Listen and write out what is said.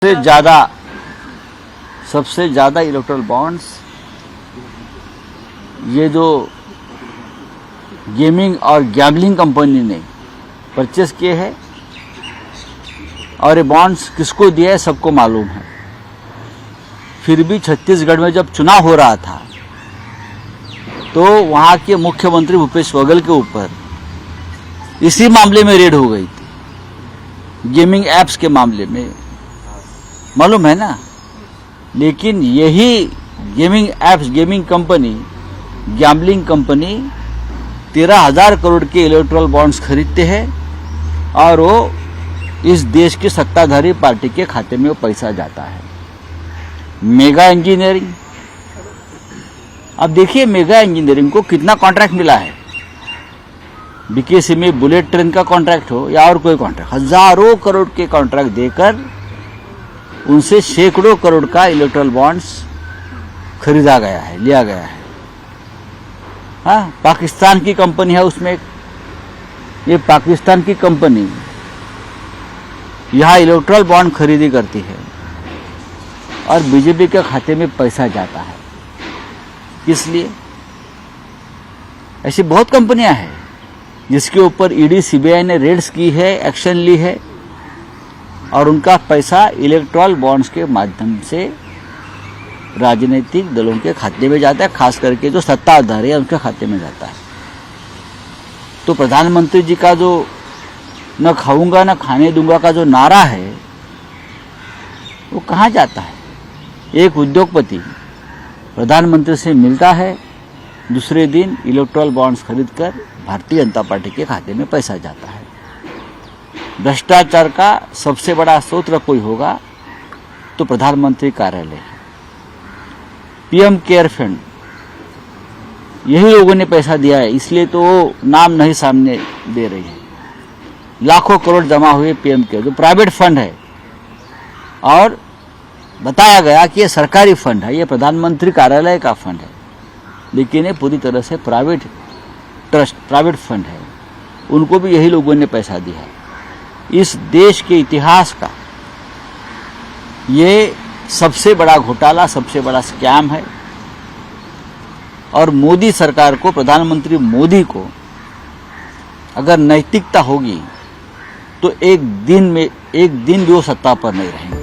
सबसे ज़्यादा electoral bonds ये जो गेमिंग और गैम्बलिंग कंपनी ने परचेस किए हैं और ये बॉन्ड्स किसको दिए है सबको मालूम है। फिर भी छत्तीसगढ़ में जब चुनाव हो रहा था तो वहाँ के मुख्यमंत्री भूपेश बघेल के ऊपर इसी मामले में रेड हो गई थी, गेमिंग ऐप्स के मामले में, मालूम है ना। लेकिन यही gaming apps, gaming company, gambling company 13,000 crore के इलेक्टोरल बॉन्ड्स खरीदते हैं और वो इस देश की सत्ताधारी पार्टी के खाते में वो पैसा जाता है। मेगा इंजीनियरिंग, अब देखिए मेगा इंजीनियरिंग को कितना कॉन्ट्रैक्ट मिला है। बीकेसी में बुलेट ट्रेन का कॉन्ट्रैक्ट हो या और कोई कॉन्ट्रैक्ट, हजारों करोड़ के कॉन्ट्रैक्ट देकर उनसे सैकड़ों करोड़ का इलेक्टोरल बॉन्ड्स खरीदा गया है, लिया गया है। हाँ, पाकिस्तान की कंपनी है उसमें, ये पाकिस्तान की कंपनी यहाँ इलेक्टोरल बॉन्ड खरीदी करती है और बीजेपी के खाते में पैसा जाता है। किस लिए? ऐसी बहुत कंपनियां हैं जिसके ऊपर ईडी सीबीआई ने रेड्स की है, एक्शन ली है और उनका पैसा इलेक्टोरल बॉन्ड्स के माध्यम से राजनीतिक दलों के खाते में जाता है, खास करके जो सत्ताधारी है उनके खाते में जाता है। तो प्रधानमंत्री जी का जो न खाऊंगा न खाने दूंगा का जो नारा है वो कहाँ जाता है? एक उद्योगपति प्रधानमंत्री से मिलता है, दूसरे दिन इलेक्टोरल बॉन्ड्स खरीदकर भारतीय जनता पार्टी के खाते में पैसा जाता है। भ्रष्टाचार का सबसे बड़ा स्रोत कोई होगा तो प्रधानमंत्री कार्यालय है। पीएम केयर फंड, यही लोगों ने पैसा दिया है, इसलिए तो वो नाम नहीं सामने दे रही है। लाखों करोड़ जमा हुए पीएम केयर, जो प्राइवेट फंड है और बताया गया कि ये सरकारी फंड है, ये प्रधानमंत्री कार्यालय का फंड है, लेकिन ये पूरी तरह से प्राइवेट ट्रस्ट, प्राइवेट फंड है। उनको भी यही लोगों ने पैसा दिया है। इस देश के इतिहास का ये सबसे बड़ा घोटाला, सबसे बड़ा स्कैम है और मोदी सरकार को, प्रधानमंत्री मोदी को अगर नैतिकता होगी तो एक दिन भी वो सत्ता पर नहीं रहेंगे।